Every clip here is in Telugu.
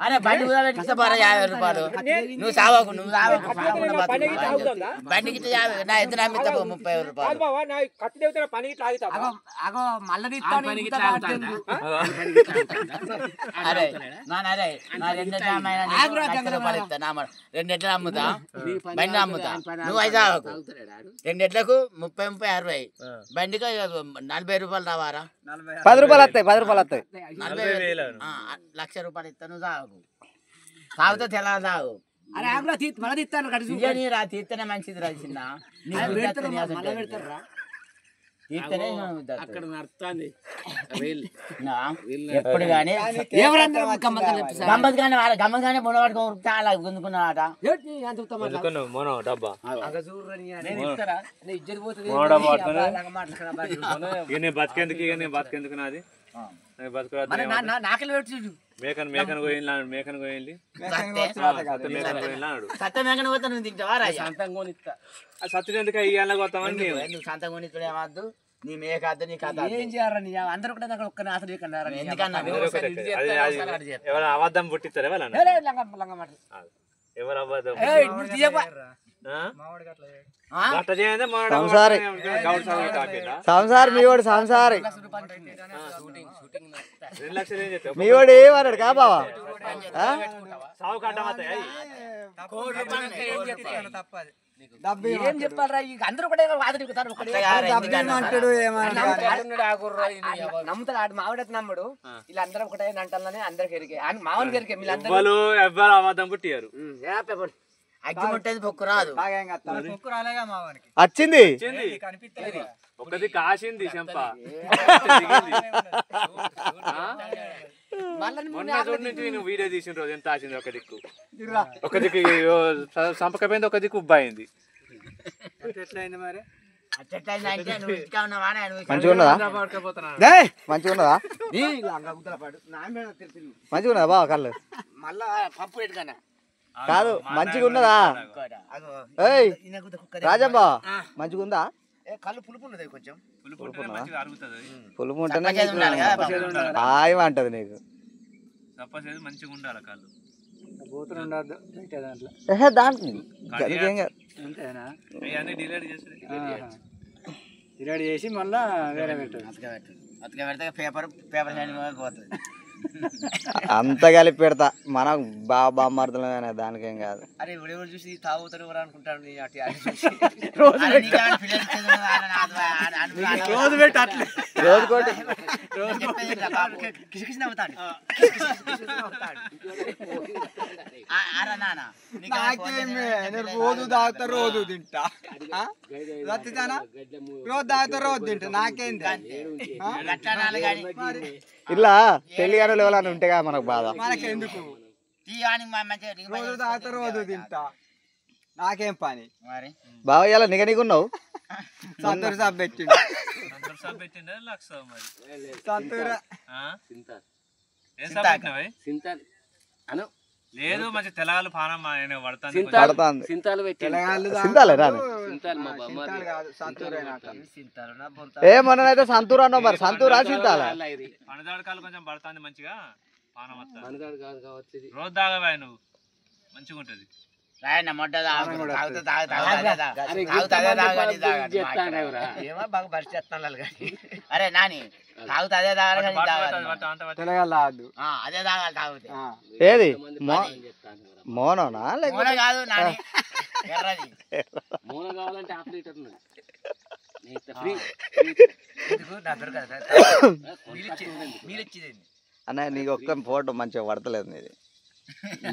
అరే బండి కూడా పెట్టిస్తా 50 రూపాయలు. నువ్వు సావకు బండికి 50 నా ఎత్తు నమ్మిస్తా 30 రూపాయలు. అరే నా 2 రూపాయలు ఇస్తా. నా 2 ఎట్లా అమ్ముతా బండి అమ్ముతా. నువ్వు 5 సావకు 2 ఎట్లకు 30 60 బండికి 40 రూపాయలు రావారా? 10 రూపాయలు వస్తాయి 10 రూపాయలు వస్తాయి. 1,00,000 రూపాయలు ఇస్తాను సాగు తాగుతా తెలా తాగు. తీస్తేనే మంచిది రా చిన్న ఎప్పుడు కానీ గమ్మత్ కానీ మొనవాడుకో అలా గుంజుకున్నాట. బతికేందుకు నాది మేకను మేకను పోయింది సత్యం ఎందుకు ఇయ్యాలని పోతామని నువ్వు సంతం కొనిస్తాడు ఏమద్దు. నీ మేక అద్దు నీ కథ ఏం చేయాలని అందరూ కూడా ఒక్క నాశనం ఎందుకన్నా ఎవరు అబద్ధం పుట్టిస్తారు ఎవరు అబద్ధం సంసారి మీవాడు సంసారి మీవాడు ఏమన్నాడు కా బావా? ఏం చెప్పాలరా అందరూ కూడా నమ్ముతాడు. మావిడైతే నమ్ముడు. వీళ్ళందరూ ఒకటే అంటాలని అందరికి ఎరికే మావనికి ఎరికే. ఎవరు అబద్ధం పుట్టారు అగ్గి ముట్టేది పొక్కు రాదు. వచ్చింది ఒకది కాసింది చెంప నుంచి నువ్వు వీడియో తీసిన రోజు ఎంత ఆసింది. ఒక దిక్కు సంపకపోయింది ఒక దిక్కు ఉబ్బాయింది. మంచిగా ఉన్నదా బావ కళ్ళు కాదు మంచిగా ఉన్నదా? రాజబ్బా మంచిగా ఉందా? కళ్ళు పులుపు ఉన్నది కొంచెం పులుపు ఉంటేనే హాయి అంటది నీకు. మంచిగా ఉండాలి కళ్ళు డిలీట్ చేసి మళ్ళా వేరే పెడితే పేపర్ పోతుంది. అంత కలిపి పెడతా మనం బామ్మర్దలమే దానికేం కాదు. అరే ఎవరు చూసి తాగుతారు ఎవరు అనుకుంటారు. రోజు తాగుతా రోజు తింటా రోజు తాగుతా రోజు తింటా నాకేంది. ఇలా తెలియని ఎవరైనా ఉంటేగా మనకు బాధ. మనకెందుకు రోజు తాగుతా రోజు తింటా నాకేం పని. బావ ఇలా నిగనిగున్నావు. సంతూర్ సాబ్ పెట్టిండు లేదు మంచి తెలగాలు పానం పడుతుంది. ఏ మొన్నైతే సంతూర్ అన్నావు మరి సంతూరా సింతాల పనదాడకాలు కొంచెం పడుతుంది మంచిగా పానం రోజు తాగవా నువ్వు మంచిగా ఉంటది. అరే నాని తాగుతా అదే తాగాలి అదే తాగాలి తాగుతే. ఏది మోనోనా లేకపోతే కాదు నాని ఎర్రది మోన కావాలంటే ½ లీటర్ అన్న నీకు ఒక్క ఫోటో మంచిగా పడతలేదు నీది.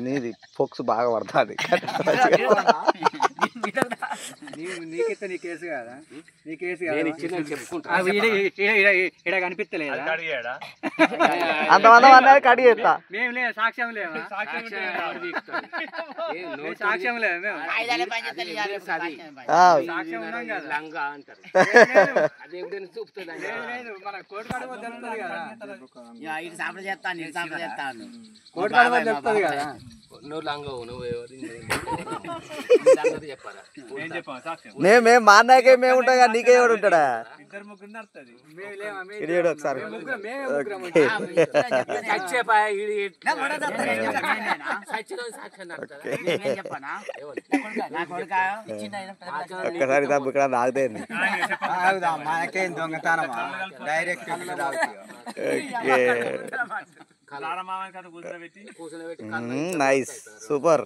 నీది ఫోక్స్ బాగా పడుతుంది. నీకైతే నీ కేసు కదా నీ కేసు కనిపిస్తలేదు అంతమంది అన్నది కడి చేస్తా. మేము లేదు సాక్ష్యం లేవా సాక్ష్యం లేదు సాక్ష్యం ఉన్నాం కదా మన కోర్టు కాడ తెలుస్తుంది కదా కోర్టు కాడ తెలుస్తుంది కదా. నువ్వు లంగవు నువ్వు చెప్పారా ఏం చెప్పాం సాక్ష్యం మేము మా అన్నయ్యకే మేము ఉంటాం కానీ నీకే ఎవడు ఉంటాడా ఇద్దరు ముగ్గురు నడుతుంది ఇడియడు ఒకసారి ఒక్కసారి తప్పు ఇక్కడ నాకుదేంది మనకేం దొంగతనమా డైరెక్ట్ నైస్ సూపర్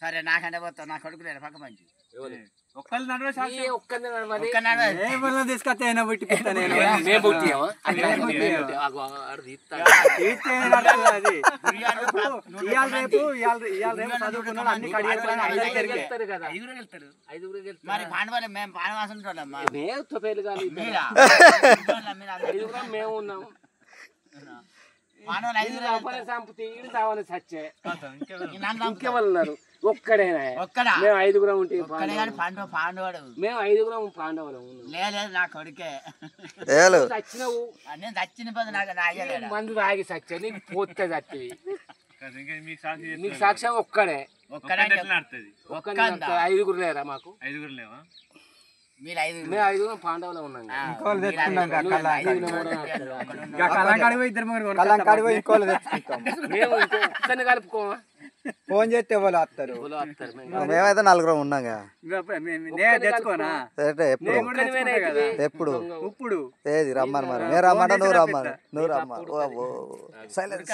సరే నాకంటే పోతావు నా కొడుకు లేరు పక్క మంచి ఒక్కళ్ళు నడవే సాక్ష్యం తీసుకొస్తే పెట్టి మరి పాండవాళ్ళు మేము పానవాసం మేము ఉన్నాము ఇంకెవరున్నారు ఒక్కడేనా మేము 5 ఉంటే పాండవాడు మేము 5 పాండవులు లేదు నా కొడుకే చచ్చినవు నేను చచ్చిన పది నాకు నాయలేదు మందు తాగి సచ్చా నీకు పోతే చచ్చివి మీకు నీకు సాక్ష్యం ఒక్కడే నడుతుంది 5 లేరా మాకు 5 లేవా మీరు 5 మేము 5 పాండవులు ఉన్నాం మేము ఒక్కరిని కలుపుకోమా ఫోన్ చేస్తే ఎవరు వస్తారు మేమైతే 4 ఉన్నాం తెచ్చుకోనా ఎప్పుడు ఇప్పుడు ఏది రమ్మని మరి నేను రమ్మంటా నువ్వు రమ్మను సైలెన్స్